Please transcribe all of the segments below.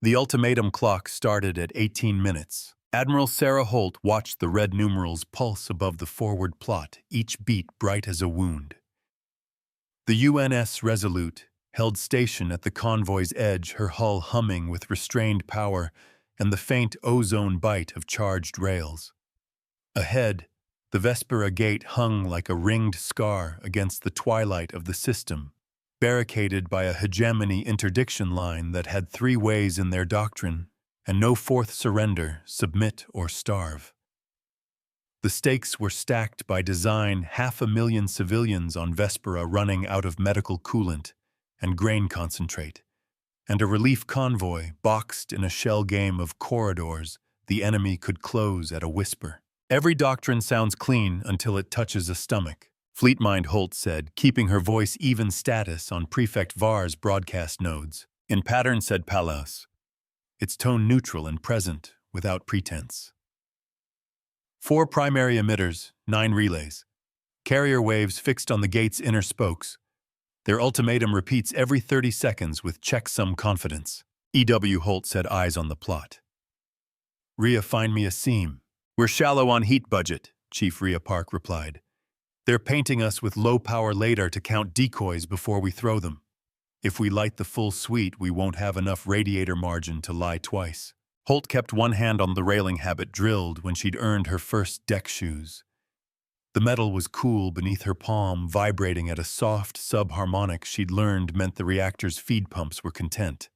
The ultimatum clock started at 18 minutes. Admiral Sarah Holt watched the red numerals pulse above the forward plot, each beat bright as a wound. The UNS Resolute held station at the convoy's edge, her hull humming with restrained power and the faint ozone bite of charged rails. Ahead, the Vespera gate hung like a ringed scar against the twilight of the system, barricaded by a hegemony interdiction line that had 3 ways in their doctrine, and no fourth surrender, submit, or starve. The stakes were stacked by design, 500,000 civilians on Vespera running out of medical coolant and grain concentrate, and a relief convoy boxed in a shell game of corridors the enemy could close at a whisper. Every doctrine sounds clean until it touches a stomach, Fleetmind Holt said, keeping her voice even status on Prefect Var's broadcast nodes. In pattern, said Palos, its tone neutral and present, without pretense. 4 primary emitters, 9 relays. Carrier waves fixed on the gate's inner spokes. Their ultimatum repeats every 30 seconds with checksum confidence. E.W. Holt said, eyes on the plot. Rhea, find me a seam. We're shallow on heat budget, Chief Rhea Park replied. They're painting us with low-power radar to count decoys before we throw them. If we light the full suite, we won't have enough radiator margin to lie twice. Holt kept one hand on the railing, habit drilled when she'd earned her first deck shoes. The metal was cool beneath her palm, vibrating at a soft subharmonic she'd learned meant the reactor's feed pumps were content.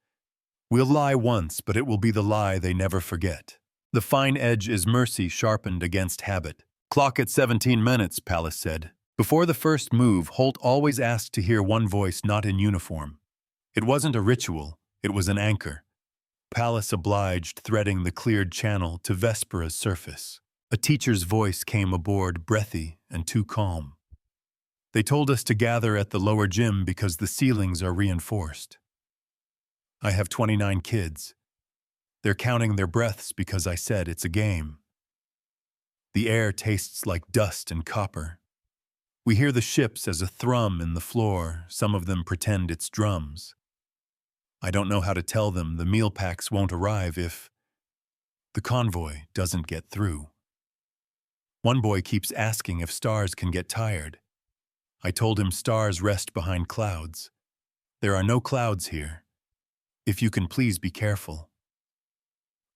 We'll lie once, but it will be the lie they never forget. The fine edge is mercy sharpened against habit. Clock at 17 minutes, Pallas said. Before the first move, Holt always asked to hear one voice not in uniform. It wasn't a ritual, it was an anchor. Pallas obliged, threading the cleared channel to Vespera's surface. A teacher's voice came aboard, breathy and too calm. They told us to gather at the lower gym because the ceilings are reinforced. I have 29 kids. They're counting their breaths because I said it's a game. The air tastes like dust and copper. We hear the ships as a thrum in the floor. Some of them pretend it's drums. I don't know how to tell them the meal packs won't arrive if the convoy doesn't get through. One boy keeps asking if stars can get tired. I told him stars rest behind clouds. There are no clouds here. If you can please be careful.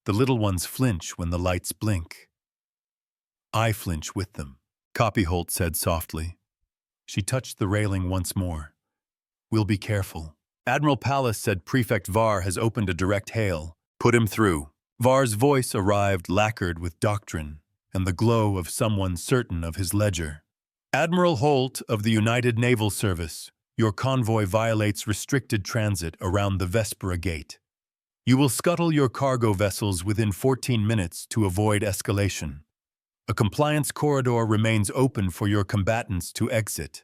The little ones flinch when the lights blink. I flinch with them, Copy Holt said softly. She touched the railing once more. We'll be careful. Admiral Pallas said Prefect Var has opened a direct hail. Put him through. Var's voice arrived lacquered with doctrine and the glow of someone certain of his ledger. Admiral Holt of the United Naval Service, your convoy violates restricted transit around the Vespera Gate. You will scuttle your cargo vessels within 14 minutes to avoid escalation. A compliance corridor remains open for your combatants to exit.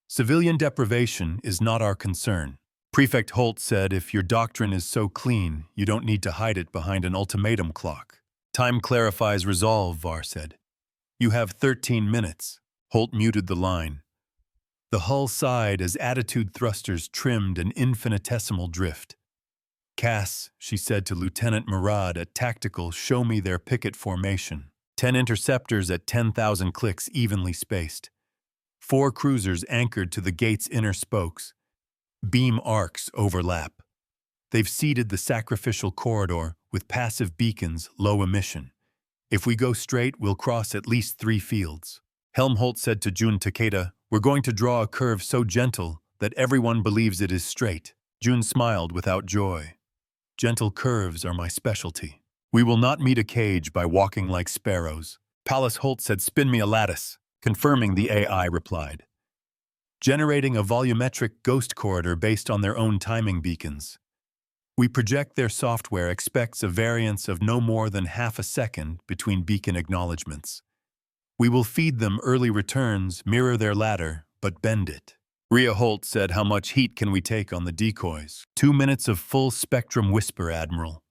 Civilian deprivation is not our concern. Prefect Holt said if your doctrine is so clean, you don't need to hide it behind an ultimatum clock. Time clarifies resolve, Var said. You have 13 minutes. Holt muted the line. The hull sighed as attitude thrusters trimmed an infinitesimal drift. Cass, she said to Lieutenant Murad at Tactical, show me their picket formation. 10 interceptors at 10,000 clicks evenly spaced. 4 cruisers anchored to the gate's inner spokes. Beam arcs overlap. They've seeded the sacrificial corridor with passive beacons, low emission. If we go straight, we'll cross at least 3 fields. Helmholtz said to Jun Takeda, we're going to draw a curve so gentle that everyone believes it is straight. Jun smiled without joy. Gentle curves are my specialty. We will not meet a cage by walking like sparrows. Pallas Holt said, spin me a lattice, confirming the AI replied. Generating a volumetric ghost corridor based on their own timing beacons. We project their software expects a variance of no more than half a second between beacon acknowledgements. We will feed them early returns, mirror their ladder, but bend it. Rhea Holt said, how much heat can we take on the decoys? 2 minutes of full spectrum whisper, Admiral.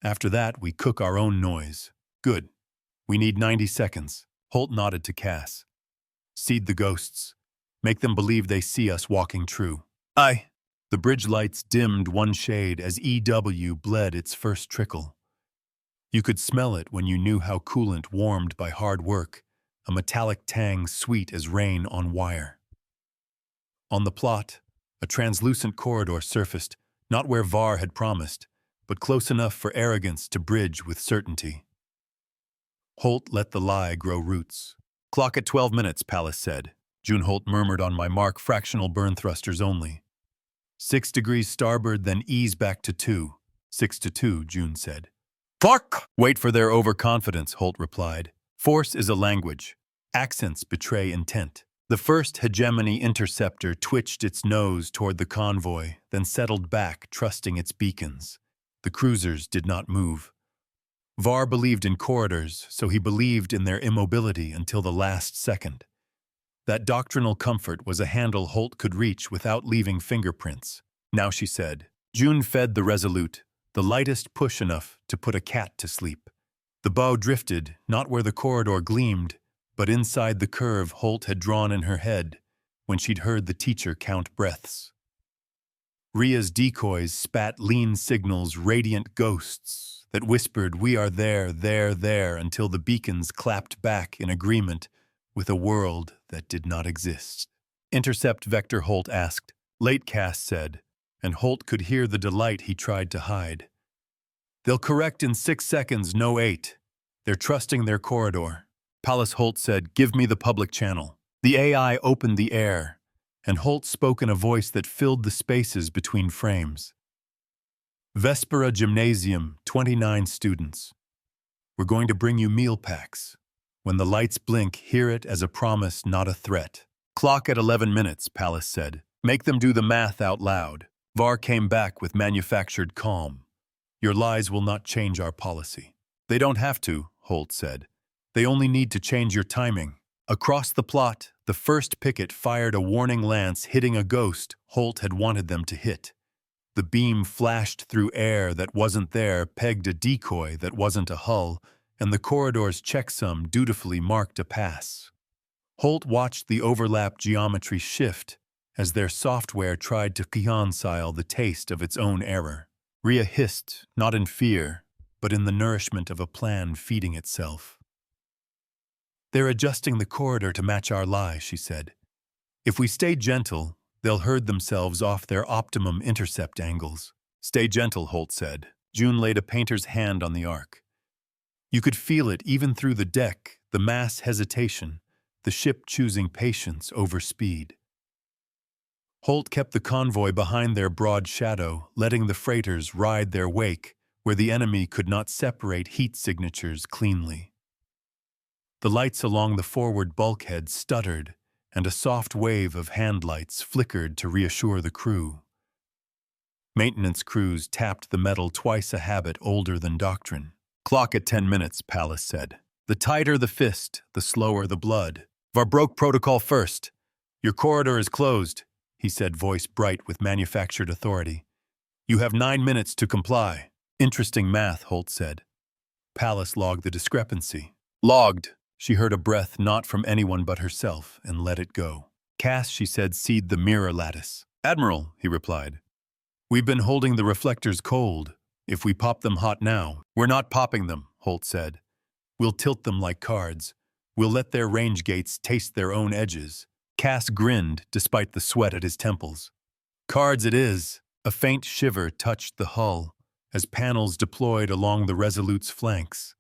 After that, we cook our own noise. Good. We need 90 seconds. Holt nodded to Cass. Seed the ghosts. Make them believe they see us walking true. Aye. The bridge lights dimmed one shade as EW bled its first trickle. You could smell it when you knew how coolant warmed by hard work, a metallic tang sweet as rain on wire. On the plot, a translucent corridor surfaced, not where VAR had promised, but close enough for arrogance to bridge with certainty. Holt let the lie grow roots. "Clock at 12 minutes, Palace said. June Holt murmured on my mark, fractional burn thrusters only. 6 degrees starboard, then ease back to 2. 6 to 2, June said. Fuck! Wait for their overconfidence, Holt replied. Force is a language. Accents betray intent. The first Hegemony interceptor twitched its nose toward the convoy, then settled back, trusting its beacons. The cruisers did not move. VAR believed in corridors, so he believed in their immobility until the last second. That doctrinal comfort was a handle Holt could reach without leaving fingerprints. Now she said. June fed the Resolute, the lightest push enough to put a cat to sleep. The bow drifted, not where the corridor gleamed, but inside the curve Holt had drawn in her head when she'd heard the teacher count breaths. Ria's decoys spat lean signals, radiant ghosts that whispered, "We are there, there, there," until the beacons clapped back in agreement with a world that did not exist. Intercept Vector, Holt asked. Late Cass said, and Holt could hear the delight he tried to hide. They'll correct in 6 seconds, no 8. They're trusting their corridor. Palace Holt said, give me the public channel. The AI opened the air, and Holt spoke in a voice that filled the spaces between frames. Vespera Gymnasium, 29 students. We're going to bring you meal packs. When the lights blink, hear it as a promise, not a threat. Clock at 11 minutes, Palace said. Make them do the math out loud. VAR came back with manufactured calm. Your lies will not change our policy. They don't have to, Holt said. They only need to change your timing. Across the plot, the first picket fired a warning lance hitting a ghost Holt had wanted them to hit. The beam flashed through air that wasn't there, pegged a decoy that wasn't a hull, and the corridor's checksum dutifully marked a pass. Holt watched the overlap geometry shift as their software tried to reconcile the taste of its own error. Ria hissed, not in fear, but in the nourishment of a plan feeding itself. They're adjusting the corridor to match our lie, she said. If we stay gentle, they'll herd themselves off their optimum intercept angles. Stay gentle, Holt said. June laid a painter's hand on the arc. You could feel it even through the deck, the mass hesitation, the ship choosing patience over speed. Holt kept the convoy behind their broad shadow, letting the freighters ride their wake where the enemy could not separate heat signatures cleanly. The lights along the forward bulkhead stuttered, and a soft wave of handlights flickered to reassure the crew. Maintenance crews tapped the metal, twice a habit older than doctrine. Clock at 10 minutes, Palace said. The tighter the fist, the slower the blood. VAR broke protocol first. Your corridor is closed, he said, voice bright with manufactured authority. You have 9 minutes to comply. Interesting math, Holt said. Palace logged the discrepancy. Logged. She heard a breath not from anyone but herself and let it go. Cass, she said, seed the mirror lattice. Admiral, he replied. We've been holding the reflectors cold. If we pop them hot now, we're not popping them, Holt said. We'll tilt them like cards. We'll let their range gates taste their own edges. Cass grinned despite the sweat at his temples. Cards it is. A faint shiver touched the hull as panels deployed along the Resolute's flanks.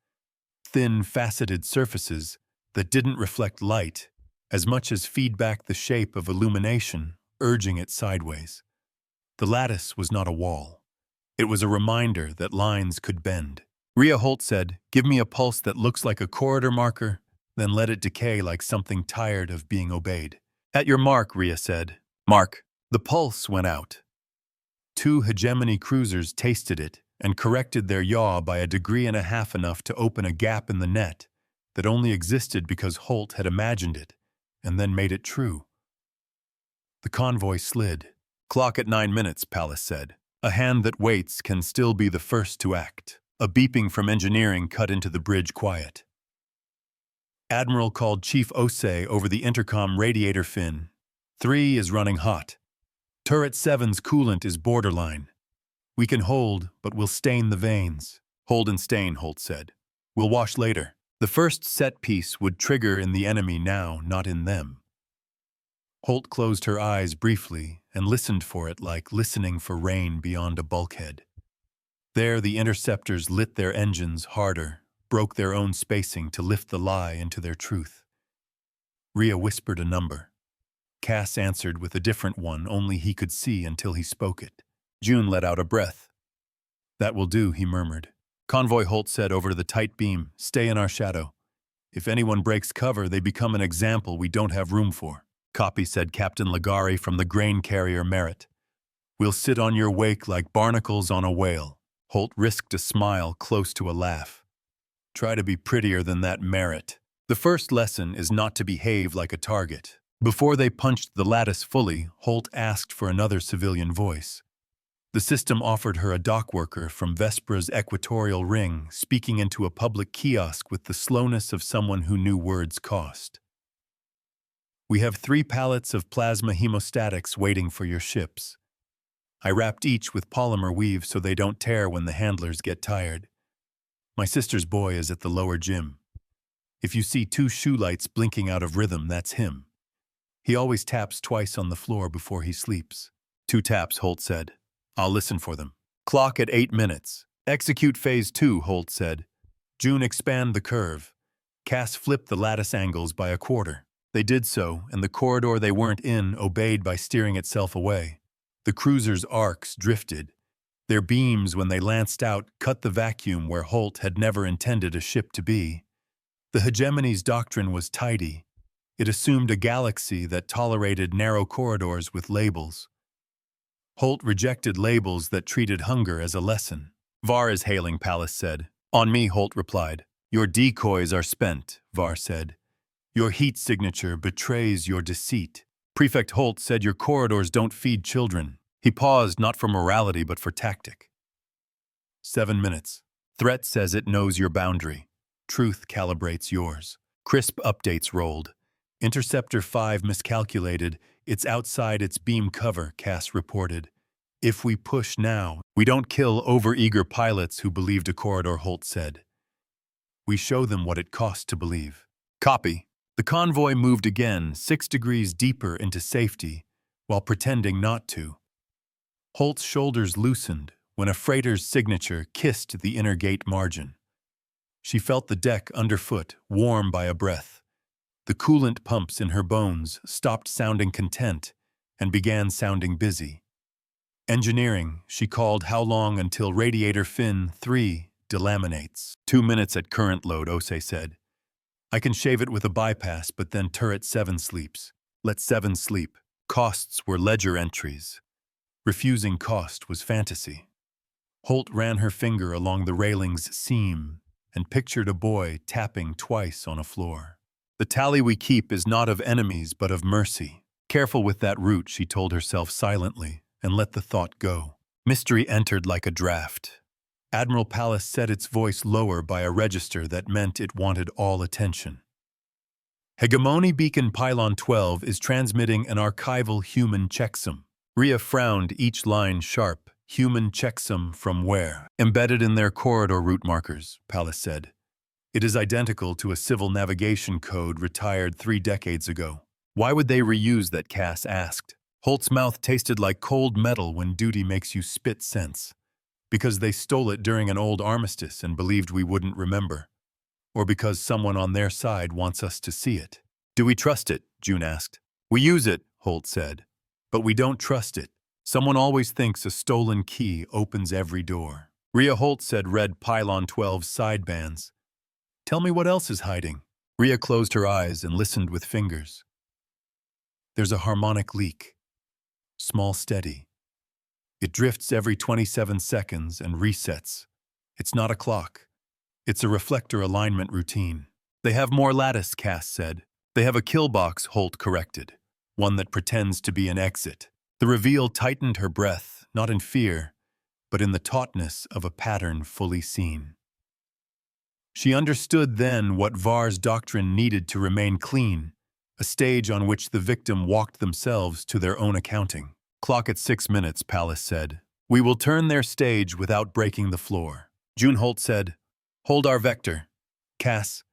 Thin, faceted surfaces that didn't reflect light as much as feed back the shape of illumination, urging it sideways. The lattice was not a wall. It was a reminder that lines could bend. Ria Holt said, give me a pulse that looks like a corridor marker, then let it decay like something tired of being obeyed. At your mark, Ria said. Mark. The pulse went out. 2 Hegemony cruisers tasted it and corrected their yaw by 1.5 degrees enough to open a gap in the net that only existed because Holt had imagined it and then made it true. The convoy slid. Clock at 9 minutes, Palace said. A hand that waits can still be the first to act. A beeping from engineering cut into the bridge quiet. Admiral called Chief Osei over the intercom radiator fin. 3 is running hot. Turret 7's coolant is borderline. We can hold, but we'll stain the veins. Hold and stain, Holt said. We'll wash later. The first set piece would trigger in the enemy now, not in them. Holt closed her eyes briefly and listened for it like listening for rain beyond a bulkhead. There the interceptors lit their engines harder, broke their own spacing to lift the lie into their truth. Rhea whispered a number. Cass answered with a different one only he could see until he spoke it. June let out a breath. That will do, he murmured. Convoy, Holt said over the tight beam, stay in our shadow. If anyone breaks cover, they become an example we don't have room for. Copy, said Captain Ligari from the grain carrier Merit. We'll sit on your wake like barnacles on a whale. Holt risked a smile close to a laugh. Try to be prettier than that, Merit. The first lesson is not to behave like a target. Before they punched the lattice fully, Holt asked for another civilian voice. The system offered her a dock worker from Vespra's equatorial ring, speaking into a public kiosk with the slowness of someone who knew words cost. We have 3 pallets of plasma hemostatics waiting for your ships. I wrapped each with polymer weave so they don't tear when the handlers get tired. My sister's boy is at the lower gym. If you see 2 shoe lights blinking out of rhythm, that's him. He always taps twice on the floor before he sleeps. 2 taps, Holt said. I'll listen for them. Clock at 8 minutes. Execute phase 2, Holt said. June, expand the curve. Cass flipped the lattice angles by a quarter. They did so, and the corridor they weren't in obeyed by steering itself away. The cruiser's arcs drifted. Their beams, when they lanced out, cut the vacuum where Holt had never intended a ship to be. The Hegemony's doctrine was tidy. It assumed a galaxy that tolerated narrow corridors with labels. Holt rejected labels that treated hunger as a lesson. Var is hailing, Pallas said. On me, Holt replied. Your decoys are spent, Var said. Your heat signature betrays your deceit. Prefect Holt said your corridors don't feed children. He paused, not for morality, but for tactic. 7 minutes. Threat says it knows your boundary. Truth calibrates yours. Crisp updates rolled. Interceptor 5 miscalculated. It's outside its beam cover, Cass reported. If we push now, we don't kill overeager pilots who believed a corridor, Holt said. We show them what it costs to believe. Copy. The convoy moved again, 6 degrees deeper into safety, while pretending not to. Holt's shoulders loosened when a freighter's signature kissed the inner gate margin. She felt the deck underfoot, warm by a breath. The coolant pumps in her bones stopped sounding content and began sounding busy. Engineering, she called how long until radiator fin 3 delaminates. 2 minutes at current load, Ose said. I can shave it with a bypass, but then turret 7 sleeps. Let 7 sleep. Costs were ledger entries. Refusing cost was fantasy. Holt ran her finger along the railing's seam and pictured a boy tapping twice on a floor. The tally we keep is not of enemies, but of mercy. Careful with that route, she told herself silently, and let the thought go. Mystery entered like a draft. Admiral Pallas set its voice lower by a register that meant it wanted all attention. Hegemony Beacon Pylon 12 is transmitting an archival human checksum. Rhea frowned, each line sharp. Human checksum from where? Embedded in their corridor route markers, Pallas said. It is identical to a civil navigation code retired 3 decades ago. Why would they reuse that, Cass asked. Holt's mouth tasted like cold metal when duty makes you spit sense. Because they stole it during an old armistice and believed we wouldn't remember. Or because someone on their side wants us to see it. Do we trust it? June asked. We use it, Holt said. But we don't trust it. Someone always thinks a stolen key opens every door. Rhea Holt said read Pylon 12's sidebands. Tell me what else is hiding. Rhea closed her eyes and listened with fingers. There's a harmonic leak. Small, steady. It drifts every 27 seconds and resets. It's not a clock. It's a reflector alignment routine. They have more lattice, Cass said. They have a kill box, Holt corrected. One that pretends to be an exit. The reveal tightened her breath, not in fear, but in the tautness of a pattern fully seen. She understood then what Var's doctrine needed to remain clean, a stage on which the victim walked themselves to their own accounting. Clock at 6 minutes, Pallas said. We will turn their stage without breaking the floor. June Holt said, Hold our vector. Cass,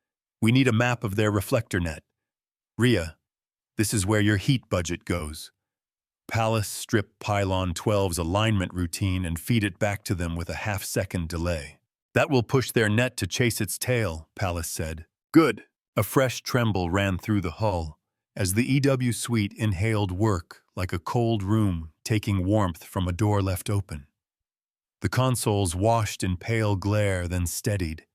we need a map of their reflector net. Rhea, this is where your heat budget goes. Pallas stripped Pylon 12's alignment routine and feed it back to them with a half-second delay. That will push their net to chase its tail, Pallas said. Good. A fresh tremble ran through the hull as the EW suite inhaled work like a cold room taking warmth from a door left open. The consoles washed in pale glare, then steadied.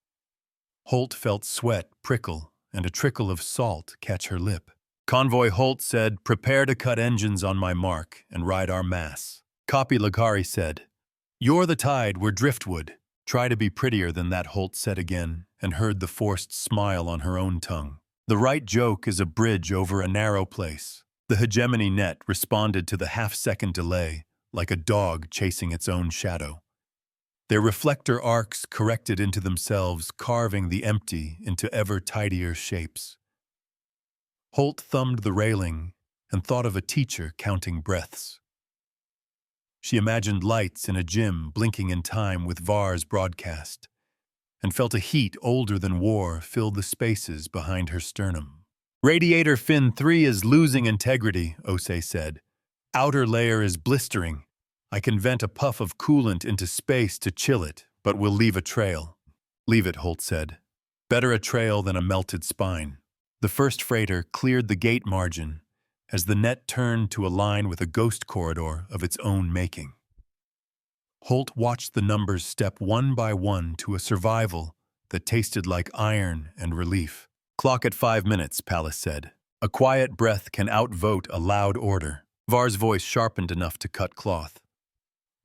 Holt felt sweat prickle and a trickle of salt catch her lip. Convoy Holt said, Prepare to cut engines on my mark and ride our mass. Copy, Lagari said. You're the tide, we're driftwood. Try to be prettier than that, Holt said again, and heard the forced smile on her own tongue. The right joke is a bridge over a narrow place. The hegemony net responded to the half-second delay like a dog chasing its own shadow. Their reflector arcs corrected into themselves, carving the empty into ever tidier shapes. Holt thumbed the railing and thought of a teacher counting breaths. She imagined lights in a gym blinking in time with VAR's broadcast, and felt a heat older than war fill the spaces behind her sternum. Radiator fin 3 is losing integrity, Osei said. Outer layer is blistering. I can vent a puff of coolant into space to chill it, but we'll leave a trail. Leave it, Holt said. Better a trail than a melted spine. The first freighter cleared the gate margin as the net turned to align with a ghost corridor of its own making. Holt watched the numbers step one by one to a survival that tasted like iron and relief. Clock at 5 minutes, Pallas said. A quiet breath can outvote a loud order. VAR's voice sharpened enough to cut cloth.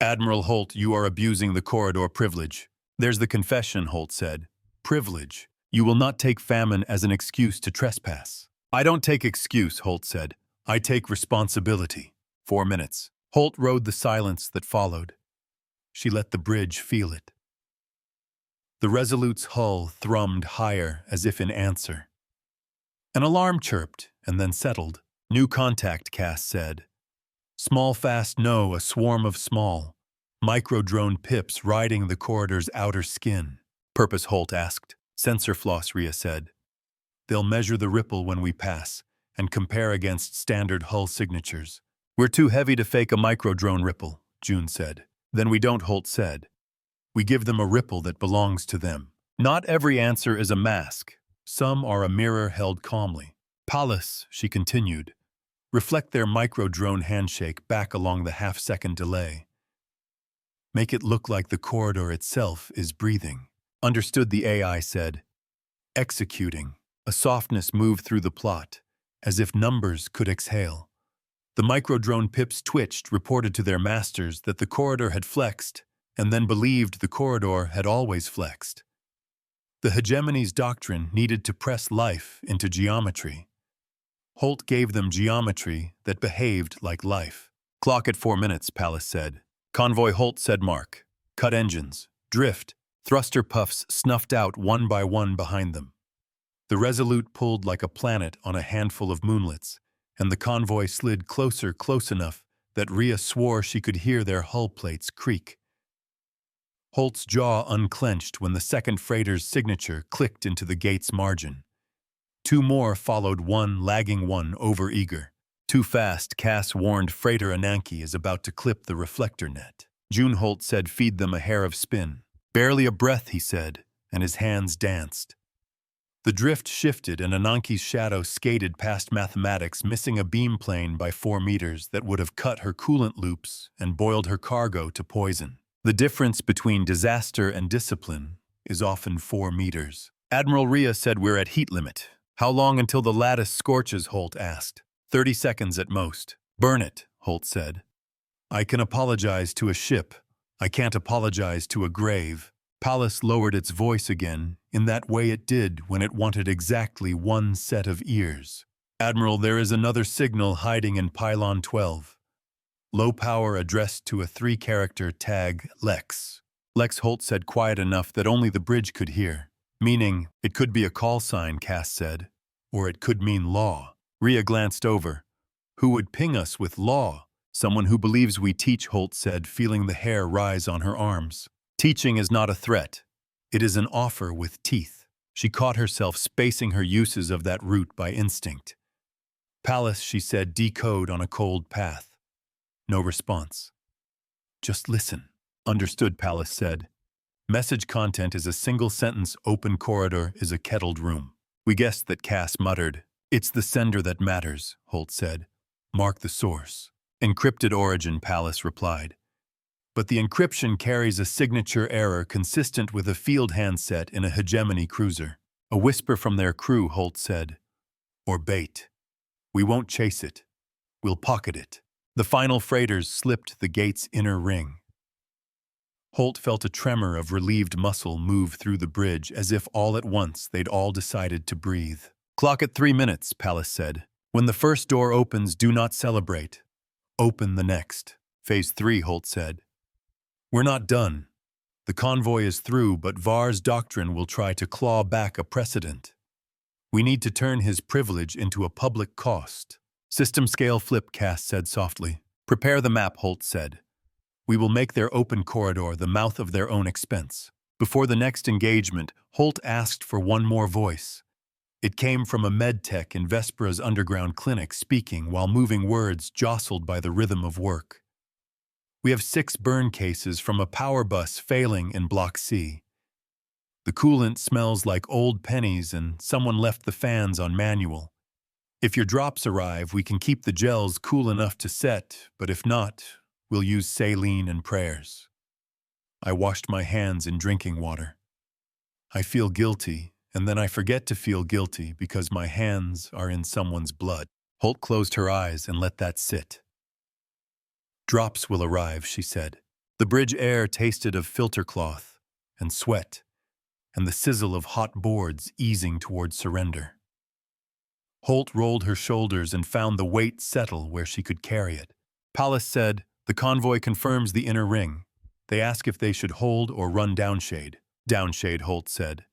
Admiral Holt, you are abusing the corridor privilege. There's the confession, Holt said. Privilege. You will not take famine as an excuse to trespass. I don't take excuse, Holt said. I take responsibility. 4 minutes. Holt rode the silence that followed. She let the bridge feel it. The Resolute's hull thrummed higher as if in answer. An alarm chirped and then settled. New contact, Cass said. Small fast no, a swarm of small. Micro-drone pips riding the corridor's outer skin. Purpose, Holt asked. Sensor floss, Rhea said. They'll measure the ripple when we pass and compare against standard hull signatures. We're too heavy to fake a micro-drone ripple, June said. Then we don't, Holt said. We give them a ripple that belongs to them. Not every answer is a mask. Some are a mirror held calmly. Pallas, she continued, reflect their micro-drone handshake back along the half-second delay. Make it look like the corridor itself is breathing. Understood, the AI said. Executing. A softness moved through the plot, as if numbers could exhale. The micro-drone pips twitched, reported to their masters that the corridor had flexed, and then believed the corridor had always flexed. The hegemony's doctrine needed to press life into geometry. Holt gave them geometry that behaved like life. Clock at 4 minutes, Pallas said. Convoy Holt said mark. Cut engines. Drift. Thruster puffs snuffed out one by one behind them. The Resolute pulled like a planet on a handful of moonlets, and the convoy slid closer close enough that Rhea swore she could hear their hull plates creak. Holt's jaw unclenched when the second freighter's signature clicked into the gate's margin. 2 more followed, one lagging, one overeager. Too fast, Cass warned freighter Ananke is about to clip the reflector net. June Holt said feed them a hair of spin. Barely a breath, he said, and his hands danced. The drift shifted and Ananke's shadow skated past mathematics, missing a beam plane by 4 meters that would have cut her coolant loops and boiled her cargo to poison. The difference between disaster and discipline is often 4 meters. Admiral Rhea said we're at heat limit. How long until the lattice scorches, Holt asked. 30 seconds at most. Burn it, Holt said. I can apologize to a ship. I can't apologize to a grave. Pallas lowered its voice again, in that way it did when it wanted exactly 1 set of ears. Admiral, there is another signal hiding in Pylon 12. Low power addressed to a 3-character tag, Lex. Lex, Holt said, quiet enough that only the bridge could hear. Meaning, it could be a call sign, Cass said. Or it could mean law. Rhea glanced over. Who would ping us with law? Someone who believes we teach, Holt said, feeling the hair rise on her arms. Teaching is not a threat. It is an offer with teeth. She caught herself spacing her uses of that root by instinct. Palace, she said, decode on a cold path. No response. Just listen. Understood, Palace said. Message content is a single sentence, open corridor is a kettled room. We guessed that. Cass muttered. It's the sender that matters, Holt said. Mark the source. Encrypted origin, Palace replied. But the encryption carries a signature error consistent with a field handset in a Hegemony cruiser. A whisper from their crew, Holt said. Or bait. We won't chase it. We'll pocket it. The final freighters slipped the gate's inner ring. Holt felt a tremor of relieved muscle move through the bridge as if all at once they'd all decided to breathe. Clock at 3 minutes, Palace said. When the first door opens, do not celebrate. Open the next. Phase 3, Holt said. We're not done. The convoy is through, but Var's doctrine will try to claw back a precedent. We need to turn his privilege into a public cost. System scale flip, Cass said softly. Prepare the map, Holt said. We will make their open corridor the mouth of their own expense. Before the next engagement, Holt asked for one more voice. It came from a medtech in Vespera's underground clinic speaking while moving words jostled by the rhythm of work. We have 6 burn cases from a power bus failing in Block C. The coolant smells like old pennies and someone left the fans on manual. If your drops arrive, we can keep the gels cool enough to set, but if not, we'll use saline and prayers. I washed my hands in drinking water. I feel guilty, and then I forget to feel guilty because my hands are in someone's blood. Holt closed her eyes and let that sit. Drops will arrive, she said. The bridge air tasted of filter cloth and sweat, and the sizzle of hot boards easing toward surrender. Holt rolled her shoulders and found the weight settle where she could carry it. Palace said, the convoy confirms the inner ring. They ask if they should hold or run downshade. Downshade, Holt said.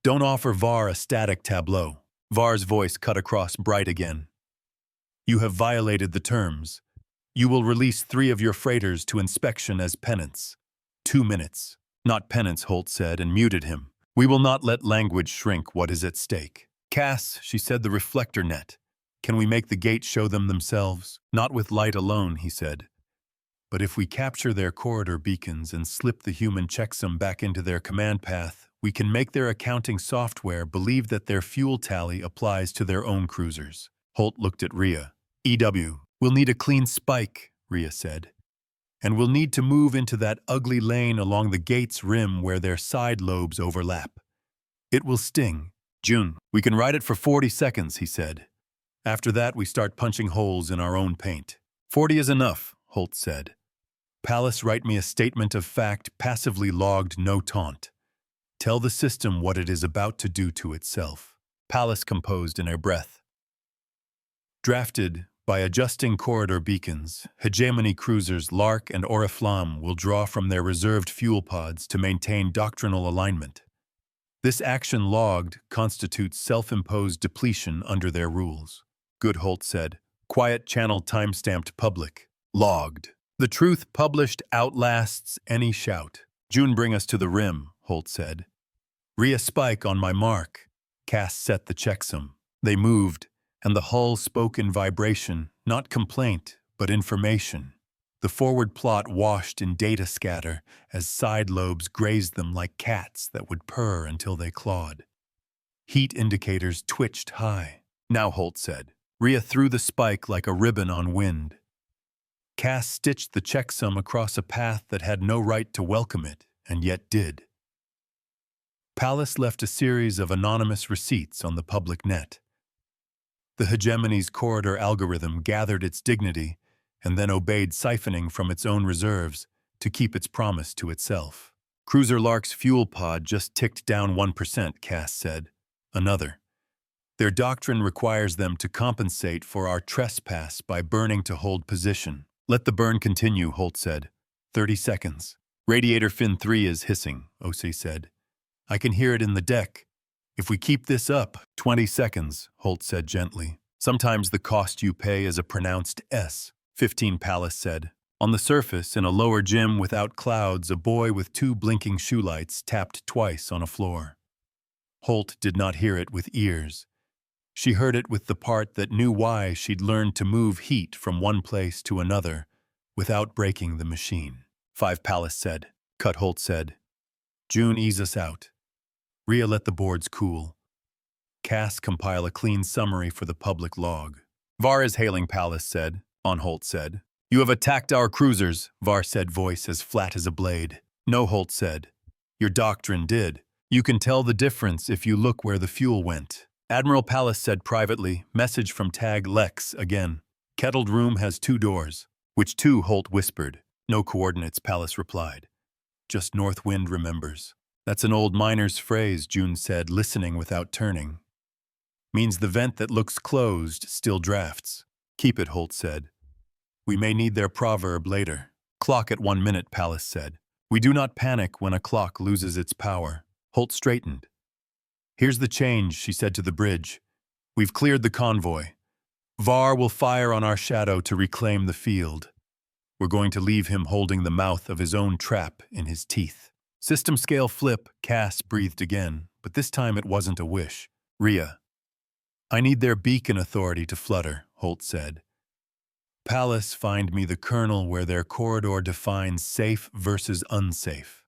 Don't offer Var a static tableau. Var's voice cut across bright again. You have violated the terms. You will release 3 of your freighters to inspection as penance. 2 minutes. Not penance, Holt said, and muted him. We will not let language shrink what is at stake. Cass, she said, the reflector net. Can we make the gate show them themselves? Not with light alone, he said. But if we capture their corridor beacons and slip the human checksum back into their command path, we can make their accounting software believe that their fuel tally applies to their own cruisers. Holt looked at Rhea. EW, we'll need a clean spike, Rhea said. And we'll need to move into that ugly lane along the gate's rim where their side lobes overlap. It will sting. June, we can ride it for 40 seconds, he said. After that, we start punching holes in our own paint. 40 is enough, Holt said. Palace, write me a statement of fact, passively logged, no taunt. Tell the system what it is about to do to itself. Palace composed in her breath. Drafted, by adjusting corridor beacons, Hegemony cruisers Lark and Oriflamme will draw from their reserved fuel pods to maintain doctrinal alignment. This action logged constitutes self-imposed depletion under their rules. Good, Holt said. Quiet channel timestamped public. Logged. The truth published outlasts any shout. June, bring us to the rim, Holt said. Rhea, spike on my mark. Cass set the checksum. They moved, and the hull spoke in vibration, not complaint, but information. The forward plot washed in data scatter as side lobes grazed them like cats that would purr until they clawed. Heat indicators twitched high. Now, Holt said. Rhea threw the spike like a ribbon on wind. Cass stitched the checksum across a path that had no right to welcome it, and yet did. Palace left a series of anonymous receipts on the public net. The Hegemony's corridor algorithm gathered its dignity and then obeyed siphoning from its own reserves to keep its promise to itself. Cruiser Lark's fuel pod just ticked down 1%, Cass said. Another. Their doctrine requires them to compensate for our trespass by burning to hold position. Let the burn continue, Holt said. 30 seconds. Radiator fin 3 is hissing, Osei said. I can hear it in the deck. If we keep this up, 20 seconds, Holt said gently. Sometimes the cost you pay is a pronounced S. 15, Palace said. On the surface, in a lower gym without clouds, a boy with 2 blinking shoe lights tapped twice on a floor. Holt did not hear it with ears. She heard it with the part that knew why she'd learned to move heat from one place to another without breaking the machine. 5, Palace said. Cut, Holt said. June, ease us out. Rhea, let the boards cool. Cass, compile a clean summary for the public log. Var is hailing, Palace said. On, Holt said. You have attacked our cruisers, Var said, voice as flat as a blade. No, Holt said. Your doctrine did. You can tell the difference if you look where the fuel went. Admiral Palace said privately, message from Tag Lex again. Kettled room has 2 doors. Which 2, Holt whispered. No coordinates, Palace replied. Just north wind remembers. That's an old miner's phrase, June said, listening without turning. Means the vent that looks closed still drafts. Keep it, Holt said. We may need their proverb later. Clock at 1 minute, Palace said. We do not panic when a clock loses its power. Holt straightened. Here's the change, she said to the bridge. We've cleared the convoy. Var will fire on our shadow to reclaim the field. We're going to leave him holding the mouth of his own trap in his teeth. System scale flip, Cass breathed again, but this time it wasn't a wish. Rhea. I need their beacon authority to flutter, Holt said. Palace, find me the kernel where their corridor defines safe versus unsafe.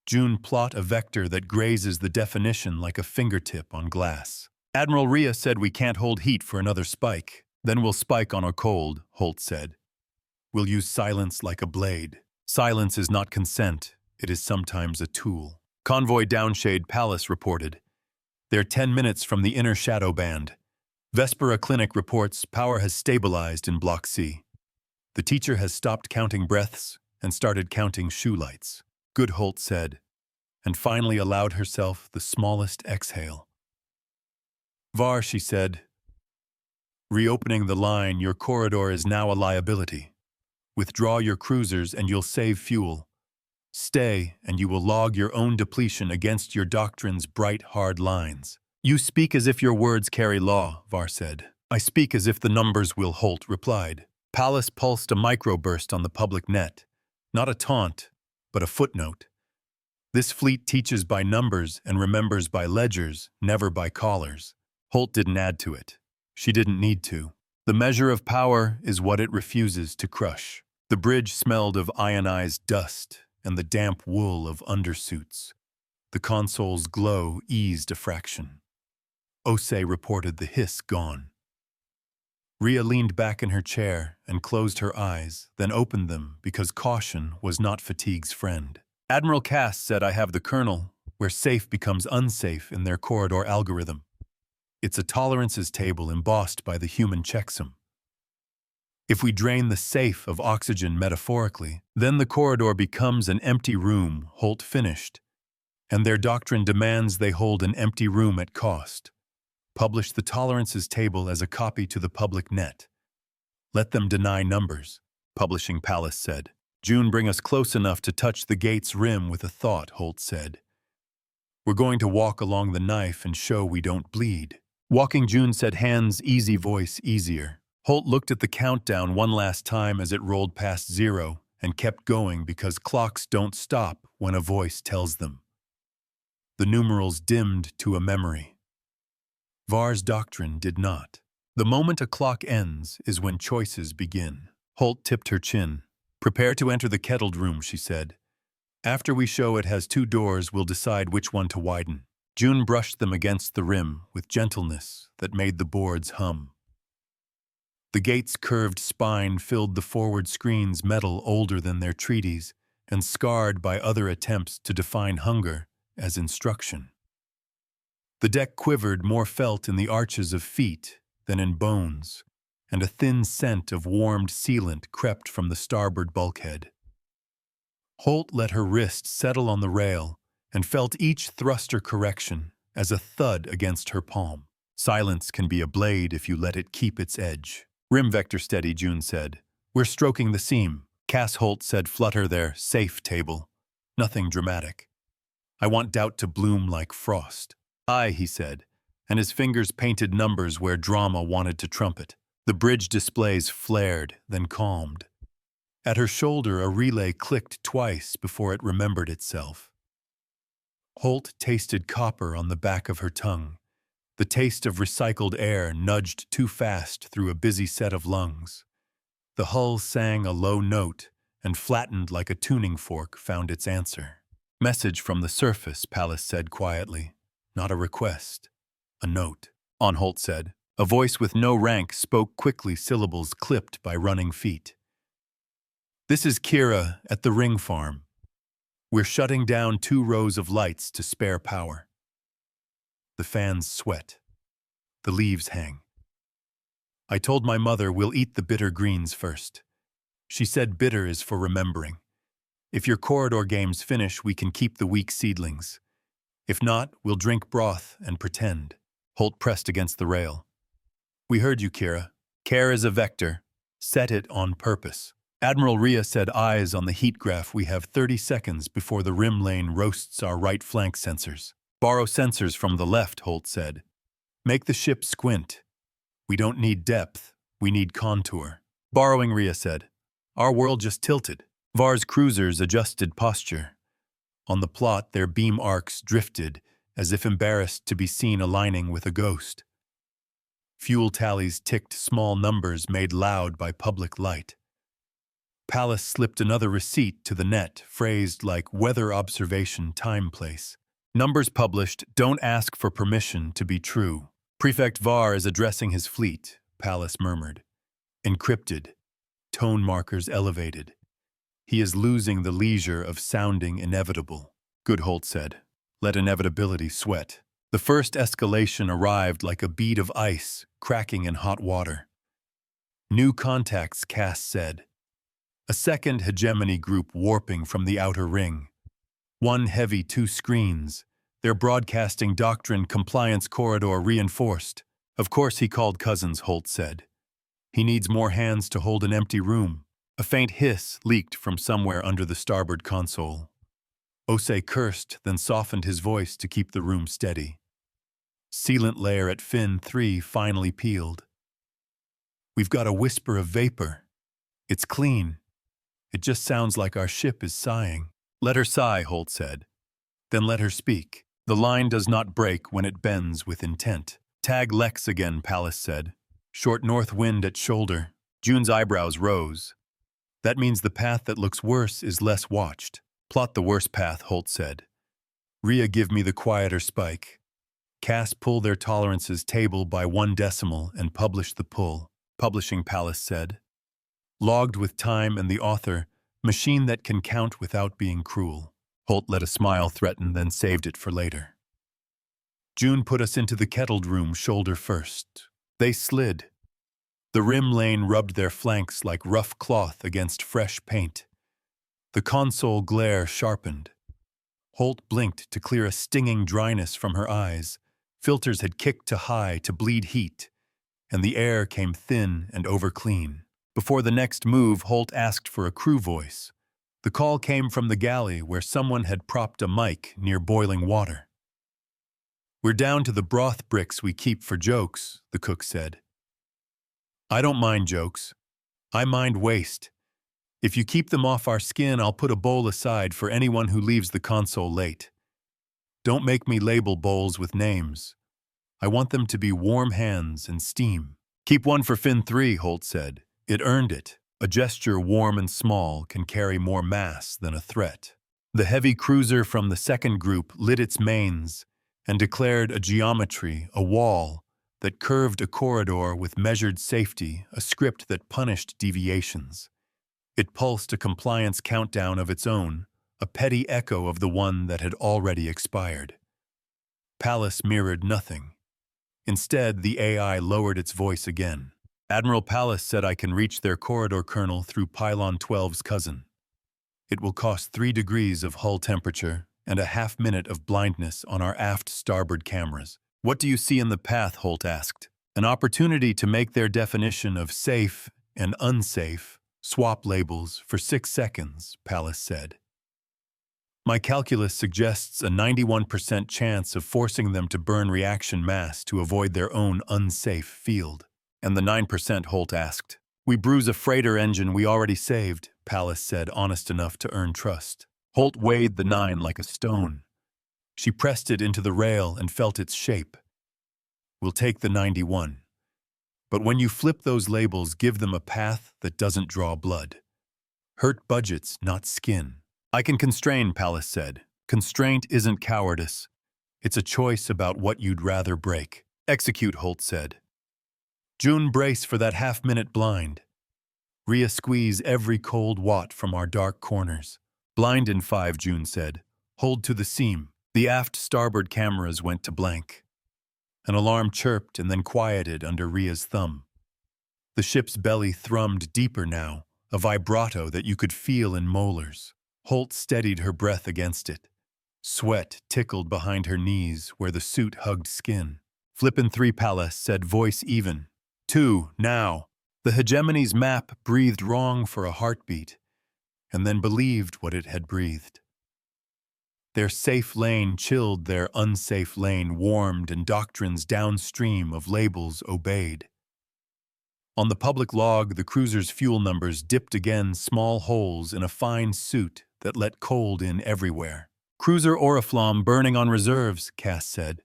June, plot a vector that grazes the definition like a fingertip on glass. Admiral Rhea said we can't hold heat for another spike. Then we'll spike on a cold, Holt said. We'll use silence like a blade. Silence is not consent. It is sometimes a tool. Convoy downshade, Palace reported. They're 10 minutes from the inner shadow band. Vespera Clinic reports power has stabilized in Block C. The teacher has stopped counting breaths and started counting shoe lights. Good, Holt said, and finally allowed herself the smallest exhale. Var, she said, reopening the line, your corridor is now a liability. Withdraw your cruisers and you'll save fuel. Stay and you will log your own depletion against your doctrine's bright, hard lines. You speak as if your words carry law, Var said. I speak as if the numbers will, Holt replied. Palace pulsed a microburst on the public net. Not a taunt, but a footnote. This fleet teaches by numbers and remembers by ledgers, never by callers. Holt didn't add to it. She didn't need to. The measure of power is what it refuses to crush. The bridge smelled of ionized dust and the damp wool of undersuits. The console's glow eased a fraction. Osei reported the hiss gone. Rhea leaned back in her chair and closed her eyes, then opened them because caution was not fatigue's friend. Admiral Cass said I have the kernel, where safe becomes unsafe in their corridor algorithm. It's a tolerances table embossed by the human checksum. If we drain the safe of oxygen metaphorically, then the corridor becomes an empty room, Holt finished. And their doctrine demands they hold an empty room at cost. Publish the tolerances table as a copy to the public net. Let them deny numbers, Publishing Palace said. June, bring us close enough to touch the gate's rim with a thought, Holt said. We're going to walk along the knife and show we don't bleed. Walking, June said, hands easy, voice easier. Holt looked at the countdown one last time as it rolled past 0 and kept going because clocks don't stop when a voice tells them. The numerals dimmed to a memory. Var's doctrine did not. The moment a clock ends is when choices begin. Holt tipped her chin. Prepare to enter the kettled room, she said. After we show it has 2 doors, we'll decide which one to widen. June brushed them against the rim with gentleness that made the boards hum. The gate's curved spine filled the forward screen's metal older than their treaties and scarred by other attempts to define hunger as instruction. The deck quivered, more felt in the arches of feet than in bones, and a thin scent of warmed sealant crept from the starboard bulkhead. Holt let her wrist settle on the rail and felt each thruster correction as a thud against her palm. Silence can be a blade if you let it keep its edge. Rim vector steady, June said. We're stroking the seam. Cass, Holt said, flutter their safe table. Nothing dramatic. I want doubt to bloom like frost. Aye, he said, and his fingers painted numbers where drama wanted to trumpet. The bridge displays flared, then calmed. At her shoulder, a relay clicked twice before it remembered itself. Holt tasted copper on the back of her tongue. The taste of recycled air nudged too fast through a busy set of lungs. The hull sang a low note, and flattened like a tuning fork found its answer. Message from the surface, Pallas said quietly. Not a request. A note. On, Holt said. A voice with no rank spoke quickly, syllables clipped by running feet. This is Kira at the ring farm. We're shutting down 2 rows of lights to spare power. The fans sweat. The leaves hang. I told my mother we'll eat the bitter greens first. She said bitter is for remembering. If your corridor games finish, we can keep the weak seedlings. If not, we'll drink broth and pretend. Holt pressed against the rail. We heard you, Kira. Care is a vector. Set it on purpose. Admiral Rhea said, eyes on the heat graph. We have 30 seconds before the rim lane roasts our right flank sensors. Borrow sensors from the left, Holt said. Make the ship squint. We don't need depth. We need contour. Borrowing, Rhea said. Our world just tilted. Var's cruisers adjusted posture. On the plot, their beam arcs drifted, as if embarrassed to be seen aligning with a ghost. Fuel tallies ticked, small numbers made loud by public light. Pallas slipped another receipt to the net, phrased like weather observation time place. Numbers published, don't ask for permission to be true. Prefect Var is addressing his fleet, Pallas murmured. Encrypted. Tone markers elevated. He is losing the leisure of sounding inevitable. Good, Holt said. Let inevitability sweat. The first escalation arrived like a bead of ice cracking in hot water. New contacts, Cass said. A second hegemony group warping from the outer ring. One heavy, 2 screens. Their broadcasting doctrine compliance corridor reinforced. Of course he called Cousins, Holt said. He needs more hands to hold an empty room. A faint hiss leaked from somewhere under the starboard console. Osei cursed, then softened his voice to keep the room steady. Sealant layer at fin 3 finally peeled. We've got a whisper of vapor. It's clean. It just sounds like our ship is sighing. Let her sigh, Holt said. Then let her speak. The line does not break when it bends with intent. Tag Lex again, Pallas said. Short north wind at shoulder. June's eyebrows rose. That means the path that looks worse is less watched. Plot the worst path, Holt said. Rhea, give me the quieter spike. Cass, pull their tolerances table by 1 decimal and publish the pull. Publishing, Pallas said. Logged with time and the author, machine that can count without being cruel. Holt let a smile threaten, then saved it for later. June put us into the kettled room shoulder first. They slid. The rim lane rubbed their flanks like rough cloth against fresh paint. The console glare sharpened. Holt blinked to clear a stinging dryness from her eyes. Filters had kicked to high to bleed heat, and the air came thin and overclean. Before the next move, Holt asked for a crew voice. The call came from the galley where someone had propped a mic near boiling water. We're down to the broth bricks we keep for jokes, the cook said. I don't mind jokes. I mind waste. If you keep them off our skin, I'll put a bowl aside for anyone who leaves the console late. Don't make me label bowls with names. I want them to be warm hands and steam. Keep one for fin 3, Holt said. It earned it. A gesture warm and small can carry more mass than a threat. The heavy cruiser from the second group lit its mains and declared a geometry, a wall, that curved a corridor with measured safety, a script that punished deviations. It pulsed a compliance countdown of its own, a petty echo of the one that had already expired. Pallas mirrored nothing. Instead, the AI lowered its voice again. Admiral Pallas said I can reach their corridor colonel through Pylon 12's cousin. It will cost 3 degrees of hull temperature and a half-minute of blindness on our aft starboard cameras. What do you see in the path, Holt asked. An opportunity to make their definition of safe and unsafe swap labels for 6 seconds, Pallas said. My calculus suggests a 91% chance of forcing them to burn reaction mass to avoid their own unsafe field. And the 9%, Holt asked. We bruise a freighter engine we already saved, Pallas said, honest enough to earn trust. Holt weighed the 9 like a stone. She pressed it into the rail and felt its shape. We'll take the 91. But when you flip those labels, give them a path that doesn't draw blood. Hurt budgets, not skin. I can constrain, Pallas said. Constraint isn't cowardice. It's a choice about what you'd rather break. Execute, Holt said. June, brace for that half-minute blind. Rhea, squeeze every cold watt from our dark corners. Blind in 5, June said. Hold to the seam. The aft starboard cameras went to blank. An alarm chirped and then quieted under Rhea's thumb. The ship's belly thrummed deeper now, a vibrato that you could feel in molars. Holt steadied her breath against it. Sweat tickled behind her knees where the suit hugged skin. Flippin' 3, Pallas said, voice even. 2, now. The Hegemony's map breathed wrong for a heartbeat, and then believed what it had breathed. Their safe lane chilled their unsafe lane, warmed, and doctrines downstream of labels obeyed. On the public log, the cruiser's fuel numbers dipped again, small holes in a fine suit that let cold in everywhere. Cruiser Oriflamme burning on reserves, Cass said.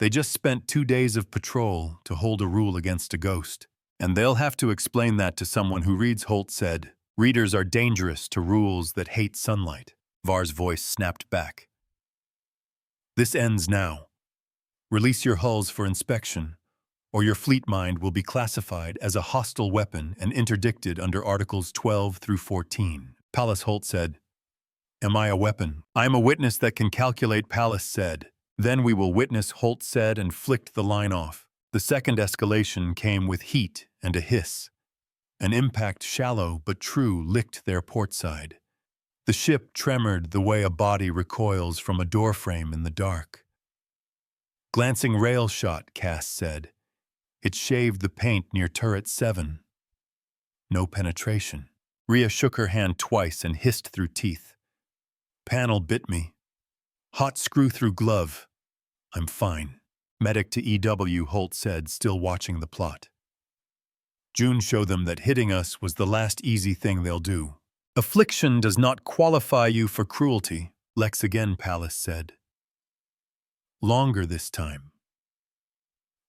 They just spent 2 days of patrol to hold a rule against a ghost. And they'll have to explain that to someone who reads, Holt said. Readers are dangerous to rules that hate sunlight. Var's voice snapped back. This ends now. Release your hulls for inspection, or your fleet mind will be classified as a hostile weapon and interdicted under Articles 12 through 14. Pallas, Holt said. Am I a weapon? I am a witness that can calculate, Pallas said. Then we will witness, Holt said, and flicked the line off. The second escalation came with heat and a hiss. An impact, shallow but true, licked their port side. The ship tremored the way a body recoils from a doorframe in the dark. Glancing rail shot, Cass said. It shaved the paint near turret 7. No penetration. Rhea shook her hand twice and hissed through teeth. Panel bit me. Hot screw through glove. I'm fine. Medic to EW, Holt said, still watching the plot. June showed them that hitting us was the last easy thing they'll do. Affliction does not qualify you for cruelty, Lex again, Pallas said. Longer this time.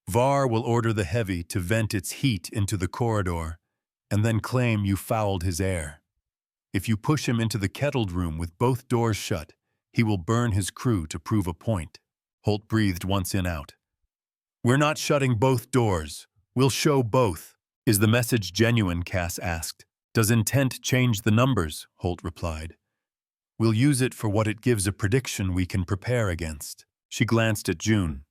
Var will order the heavy to vent its heat into the corridor and then claim you fouled his air. If you push him into the kettled room with both doors shut, he will burn his crew to prove a point. Holt breathed once in, out. We're not shutting both doors. We'll show both. Is the message genuine, Cass asked. Does intent change the numbers? Holt replied. We'll use it for what it gives a prediction we can prepare against. She glanced at June.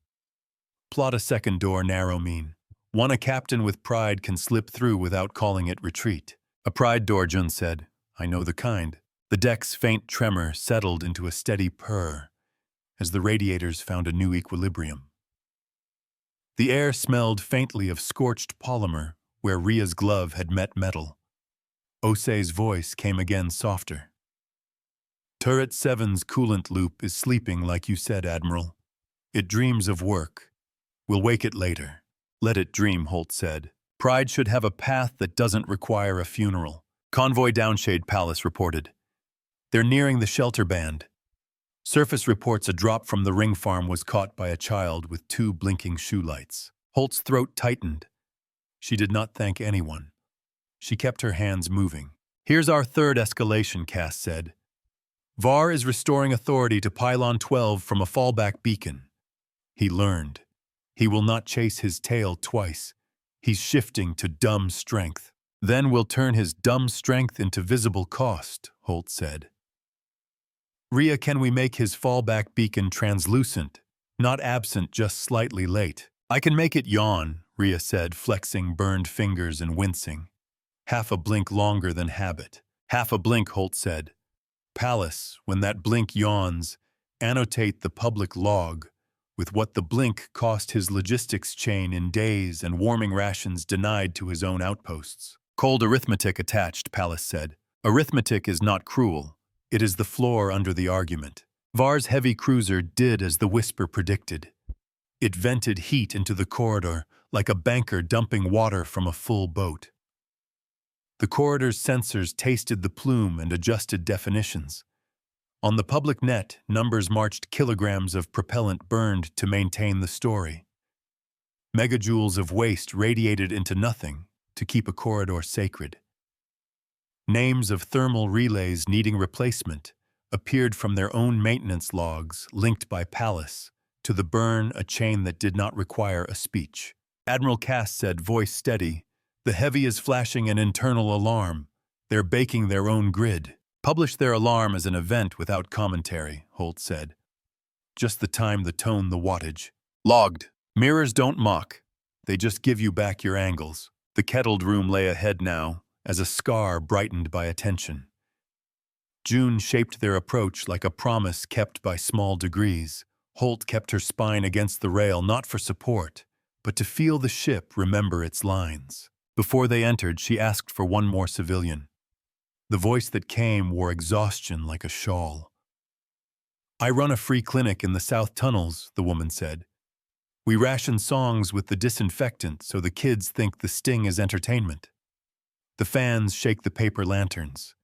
Plot a second door, narrow mean. One a captain with pride can slip through without calling it retreat. A pride door, June said. I know the kind. The deck's faint tremor settled into a steady purr as the radiators found a new equilibrium. The air smelled faintly of scorched polymer where Rhea's glove had met metal. Osei's voice came again softer. Turret 7's coolant loop is sleeping like you said, Admiral. It dreams of work. We'll wake it later. Let it dream, Holt said. Pride should have a path that doesn't require a funeral. Convoy downshade, Pallas reported. They're nearing the shelter band. Surface reports a drop from the ring farm was caught by a child with 2 blinking shoe lights. Holt's throat tightened. She did not thank anyone. She kept her hands moving. Here's our third escalation, Cass said. Var is restoring authority to Pylon 12 from a fallback beacon. He learned. He will not chase his tail twice. He's shifting to dumb strength. Then we'll turn his dumb strength into visible cost, Holt said. Rhea, can we make his fallback beacon translucent, not absent, just slightly late? I can make it yawn, Rhea said, flexing burned fingers and wincing. Half a blink longer than habit. Half a blink, Holt said. Pallas, when that blink yawns, annotate the public log with what the blink cost his logistics chain in days and warming rations denied to his own outposts. Cold arithmetic attached, Pallas said. Arithmetic is not cruel. It is the floor under the argument. Var's heavy cruiser did as the whisper predicted. It vented heat into the corridor like a banker dumping water from a full boat. The corridor's sensors tasted the plume and adjusted definitions. On the public net, numbers marched kilograms of propellant burned to maintain the story. Megajoules of waste radiated into nothing to keep a corridor sacred. Names of thermal relays needing replacement appeared from their own maintenance logs linked by Palace to the burn, a chain that did not require a speech. Admiral Cass said, voice steady, "The Heavy is flashing an internal alarm. They're baking their own grid." "Publish their alarm as an event without commentary," Holt said. "Just the time, the tone, the wattage." "Logged. Mirrors don't mock. They just give you back your angles." The kettled room lay ahead now, as a scar brightened by attention. June shaped their approach like a promise kept by small degrees. Holt kept her spine against the rail not for support, but to feel the ship remember its lines. Before they entered, she asked for one more civilian. The voice that came wore exhaustion like a shawl. "I run a free clinic in the South Tunnels," the woman said. "We ration songs with the disinfectant so the kids think the sting is entertainment." The fans shake the paper lanterns.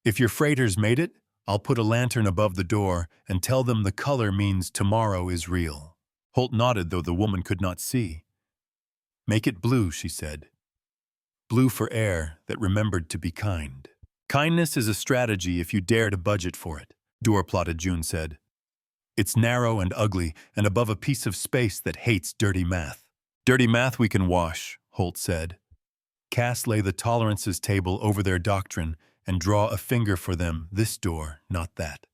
"If your freighters made it, I'll put a lantern above the door and tell them the color means tomorrow is real." Holt nodded, though the woman could not see. "Make it blue," she said. "Blue for air that remembered to be kind." "Kindness is a strategy if you dare to budget for it," door-plotted June said. "It's narrow and ugly and above a piece of space that hates dirty math." "Dirty math we can wash," Holt said. Cass lay the tolerances table over their doctrine and draw a finger for them, this door, not that.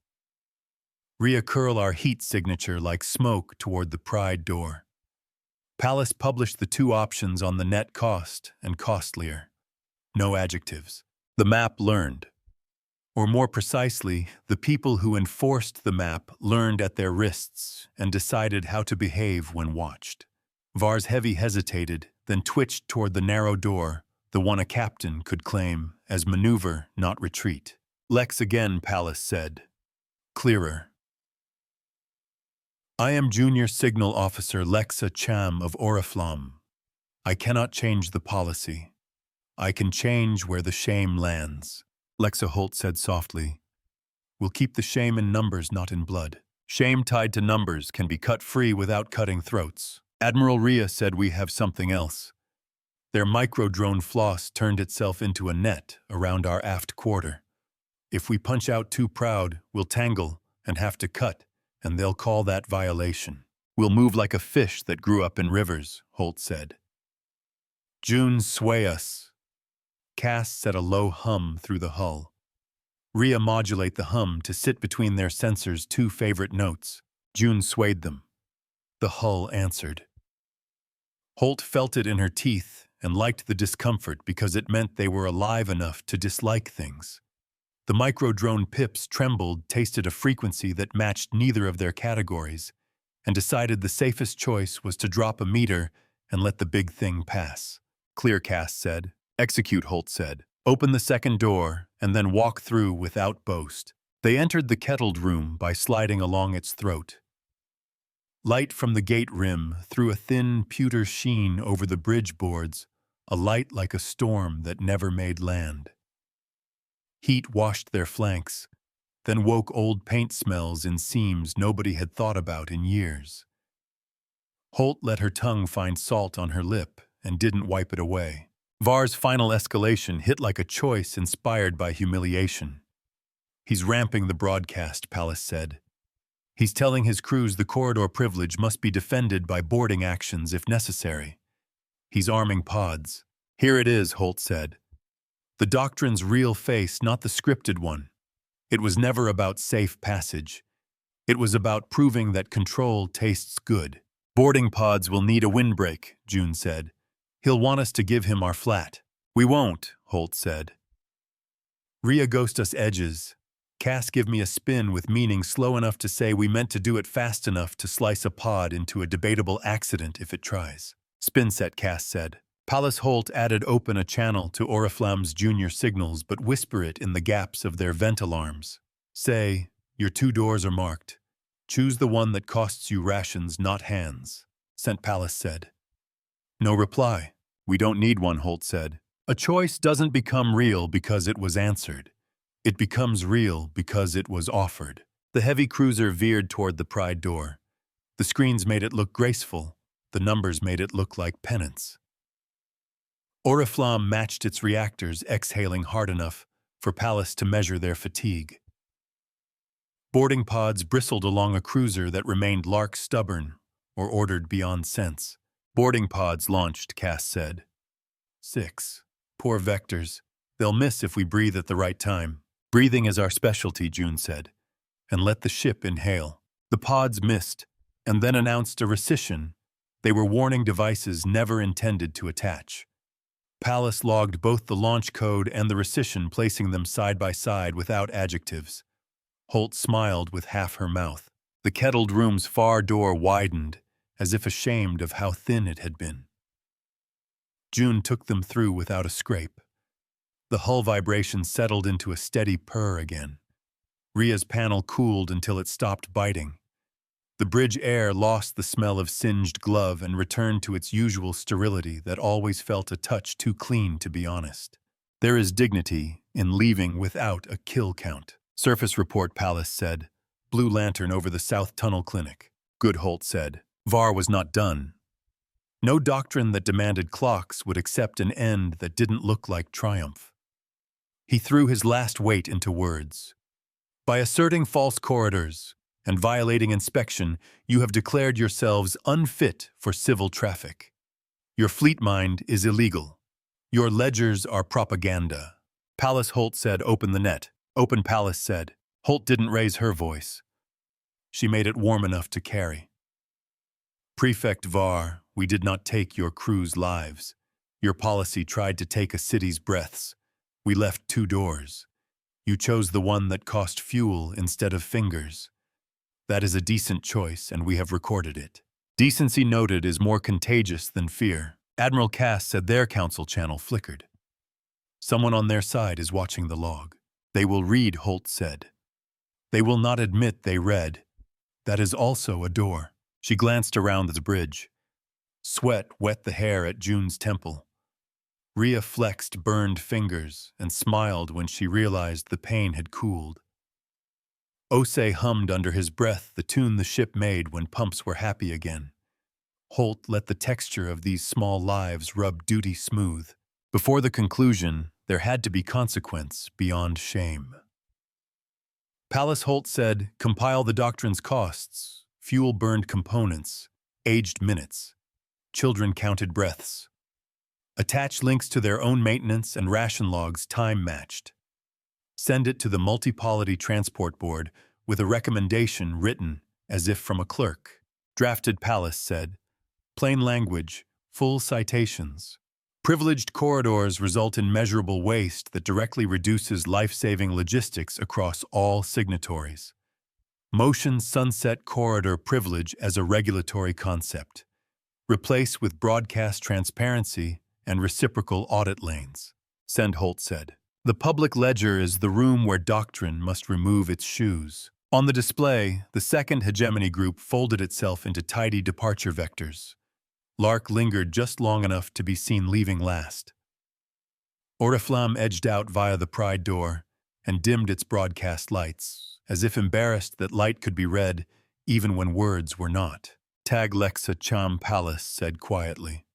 Reoccurl our heat signature like smoke toward the pride door. Palace published the two options on the net cost and costlier. No adjectives. The map learned. Or more precisely, the people who enforced the map learned at their wrists and decided how to behave when watched. Vars Heavy hesitated, then twitched toward the narrow door, the one a captain could claim as maneuver, not retreat. "Lex again," Palace said. Clearer. "I am Junior Signal Officer Lexa Cham of Oriflamme. I cannot change the policy. I can change where the shame lands." Lexa Holt said softly. "We'll keep the shame in numbers, not in blood. Shame tied to numbers can be cut free without cutting throats." Admiral Rhea said, "We have something else." Their micro-drone floss turned itself into a net around our aft quarter. "If we punch out too proud, we'll tangle and have to cut, and they'll call that violation. We'll move like a fish that grew up in rivers," Holt said. "June, sway us." Cass set a low hum through the hull. Rhea modulate the hum to sit between their sensors' two favorite notes. June swayed them. The hull answered. Holt felt it in her teeth and liked the discomfort because it meant they were alive enough to dislike things. The micro-drone pips trembled, tasted a frequency that matched neither of their categories, and decided the safest choice was to drop a meter and let the big thing pass. "Clear," Cass said. "Execute," Holt said. "Open the second door and then walk through without boast." They entered the kettled room by sliding along its throat. Light from the gate rim threw a thin pewter sheen over the bridge boards, a light like a storm that never made land. Heat washed their flanks, then woke old paint smells in seams nobody had thought about in years. Holt let her tongue find salt on her lip and didn't wipe it away. Var's final escalation hit like a choice inspired by humiliation. "He's ramping the broadcast," Palace said. "He's telling his crews the corridor privilege must be defended by boarding actions if necessary. He's arming pods." "Here it is," Holt said. "The doctrine's real face, not the scripted one. It was never about safe passage. It was about proving that control tastes good." "Boarding pods will need a windbreak," June said. "He'll want us to give him our flat." "We won't," Holt said. "Rhea ghost us edges. Cass give me a spin with meaning slow enough to say we meant to do it fast enough to slice a pod into a debatable accident if it tries." "Spin set," Cass said. Palace Holt added open a channel to Oriflamme's junior signals but whisper it in the gaps of their vent alarms. "Say, your two doors are marked. Choose the one that costs you rations, not hands," St. Palace said. No reply. We don't need one, Holt said. A choice doesn't become real because it was answered. It becomes real because it was offered. The heavy cruiser veered toward the Pride door. The screens made it look graceful. The numbers made it look like penance. Oriflamme matched its reactors, exhaling hard enough for Pallas to measure their fatigue. Boarding pods bristled along a cruiser that remained lark stubborn or ordered beyond sense. Boarding pods launched, Cass said. 6. Poor vectors. They'll miss if we breathe at the right time. Breathing is our specialty, June said. And let the ship inhale. The pods missed, and then announced a rescission. They were warning devices never intended to attach. Pallas logged both the launch code and the rescission, placing them side by side without adjectives. Holt smiled with half her mouth. The kettled room's far door widened, as if ashamed of how thin it had been. June took them through without a scrape. The hull vibration settled into a steady purr again. Ria's panel cooled until it stopped biting. The bridge air lost the smell of singed glove and returned to its usual sterility that always felt a touch too clean to be honest. There is dignity in leaving without a kill count. Surface report, Pallas said. Blue lantern over the South Tunnel Clinic. Good, Holt said. VAR was not done. No doctrine that demanded clocks would accept an end that didn't look like triumph. He threw his last weight into words. By asserting false corridors and violating inspection, you have declared yourselves unfit for civil traffic. Your fleet mind is illegal. Your ledgers are propaganda. Pallas, Holt said, open the net. Open, Pallas said. Holt didn't raise her voice. She made it warm enough to carry. Prefect VAR, we did not take your crew's lives. Your policy tried to take a city's breaths. We left 2 doors. You chose the one that cost fuel instead of fingers. That is a decent choice, and we have recorded it. Decency noted is more contagious than fear. Admiral Cass said their council channel flickered. Someone on their side is watching the log. They will read, Holt said. They will not admit they read. That is also a door. She glanced around the bridge. Sweat wet the hair at June's temple. Ria flexed burned fingers and smiled when she realized the pain had cooled. Osei hummed under his breath the tune the ship made when pumps were happy again. Holt let the texture of these small lives rub duty smooth. Before the conclusion, there had to be consequence beyond shame. Pallas, Holt said, compile the doctrine's costs, fuel-burned components, aged minutes, children counted breaths. Attach links to their own maintenance and ration logs time-matched. Send it to the Multi-Polity Transport Board with a recommendation written as if from a clerk. Drafted, Pallas said. Plain language, full citations. Privileged corridors result in measurable waste that directly reduces life-saving logistics across all signatories. Motion sunset corridor privilege as a regulatory concept. Replace with broadcast transparency and reciprocal audit lanes. Send, Holt said. The public ledger is the room where doctrine must remove its shoes. On the display, the second hegemony group folded itself into tidy departure vectors. Lark lingered just long enough to be seen leaving last. Oriflamme edged out via the Pride door and dimmed its broadcast lights, as if embarrassed that light could be read even when words were not. Tag Lexa Cham, Pallas said quietly.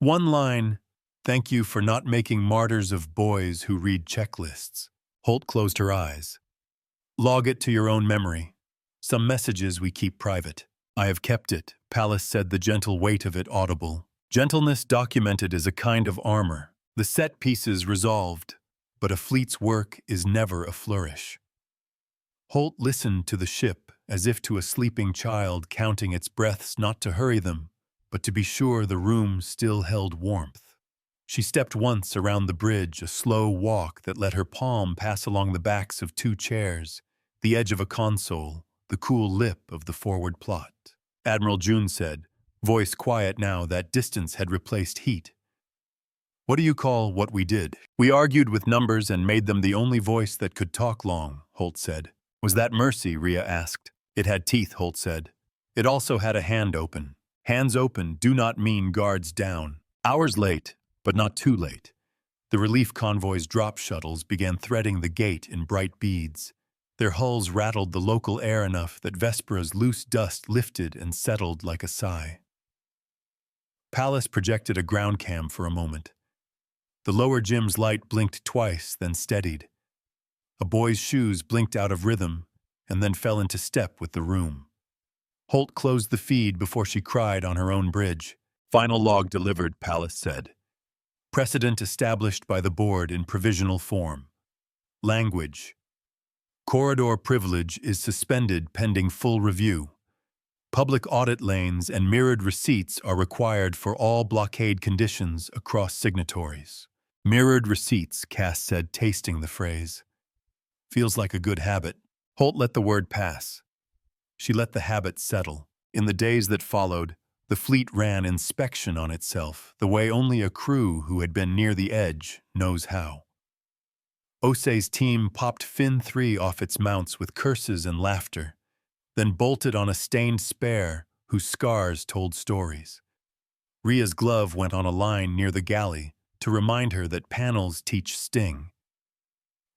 One line, thank you for not making martyrs of boys who read checklists. Holt closed her eyes. Log it to your own memory. Some messages we keep private. I have kept it, Pallas said, the gentle weight of it audible. Gentleness documented is a kind of armor. The set pieces resolved, but a fleet's work is never a flourish. Holt listened to the ship as if to a sleeping child counting its breaths, not to hurry them, but to be sure the room still held warmth. She stepped once around the bridge, a slow walk that let her palm pass along the backs of 2 chairs, the edge of a console, the cool lip of the forward plot. Admiral June said, voice quiet now that distance had replaced heat. What do you call what we did? We argued with numbers and made them the only voice that could talk long, Holt said. Was that mercy? Ria asked. It had teeth, Holt said. It also had a hand open. Hands open do not mean guards down. Hours late, but not too late. The relief convoy's drop shuttles began threading the gate in bright beads. Their hulls rattled the local air enough that Vespera's loose dust lifted and settled like a sigh. Palace projected a ground cam for a moment. The lower gym's light blinked twice, then steadied. A boy's shoes blinked out of rhythm and then fell into step with the room. Holt closed the feed before she cried on her own bridge. Final log delivered, Palace said. Precedent established by the board in provisional form. Language. Corridor privilege is suspended pending full review. Public audit lanes and mirrored receipts are required for all blockade conditions across signatories. Mirrored receipts, Cass said, tasting the phrase. Feels like a good habit. Holt let the word pass. She let the habit settle. In the days that followed, the fleet ran inspection on itself, the way only a crew who had been near the edge knows how. Osei's team popped Fin 3 off its mounts with curses and laughter, then bolted on a stained spare whose scars told stories. Rhea's glove went on a line near the galley to remind her that panels teach sting.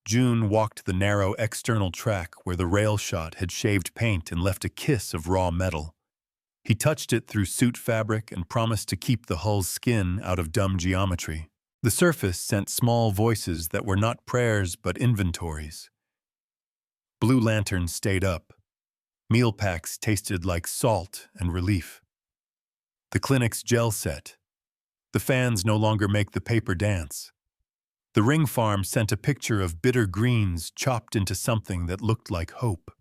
June walked the narrow external track where the rail shot had shaved paint and left a kiss of raw metal. He touched it through suit fabric and promised to keep the hull's skin out of dumb geometry. The surface sent small voices that were not prayers but inventories. Blue lanterns stayed up. Meal packs tasted like salt and relief. The clinic's gel set. The fans no longer make the paper dance. The ring farm sent a picture of bitter greens chopped into something that looked like hope.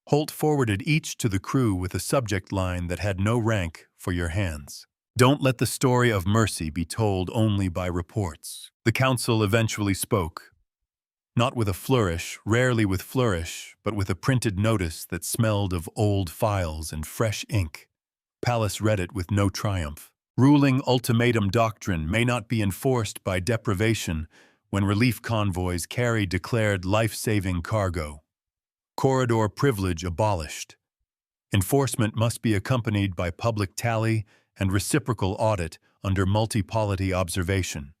Holt forwarded each to the crew with a subject line that had no rank for your hands. Don't let the story of mercy be told only by reports. The council eventually spoke. Not with a flourish, rarely with flourish, but with a printed notice that smelled of old files and fresh ink. Palace read it with no triumph. Ruling ultimatum doctrine may not be enforced by deprivation when relief convoys carry declared life-saving cargo. Corridor privilege abolished. Enforcement must be accompanied by public tally and reciprocal audit under multi-polity observation.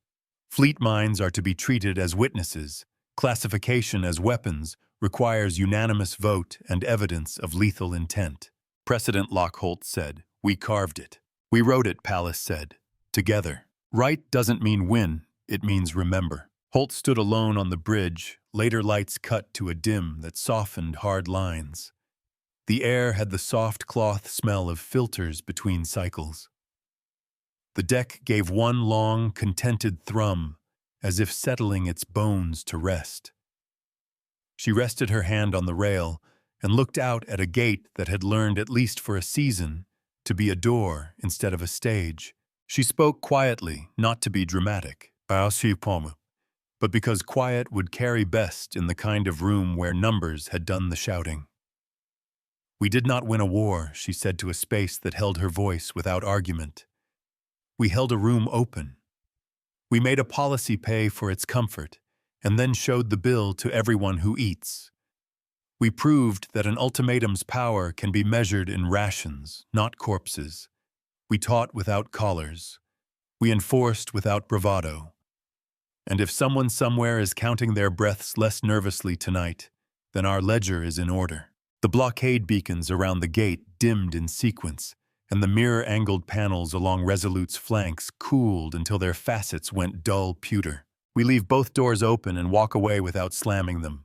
Fleet mines are to be treated as witnesses. Classification as weapons requires unanimous vote and evidence of lethal intent. Precedent, Lockholt said. We carved it. We wrote it, Palace said. Together. Right doesn't mean win, it means remember. Holt stood alone on the bridge, later lights cut to a dim that softened hard lines. The air had the soft cloth smell of filters between cycles. The deck gave one long, contented thrum, as if settling its bones to rest. She rested her hand on the rail and looked out at a gate that had learned, at least for a season, to be a door instead of a stage. She spoke quietly, not to be dramatic, but because quiet would carry best in the kind of room where numbers had done the shouting. We did not win a war, she said to a space that held her voice without argument. We held a room open. We made a policy pay for its comfort, and then showed the bill to everyone who eats. We proved that an ultimatum's power can be measured in rations, not corpses. We taught without collars. We enforced without bravado. And if someone somewhere is counting their breaths less nervously tonight, then our ledger is in order. The blockade beacons around the gate dimmed in sequence, and the mirror-angled panels along Resolute's flanks cooled until their facets went dull pewter. We leave both doors open and walk away without slamming them.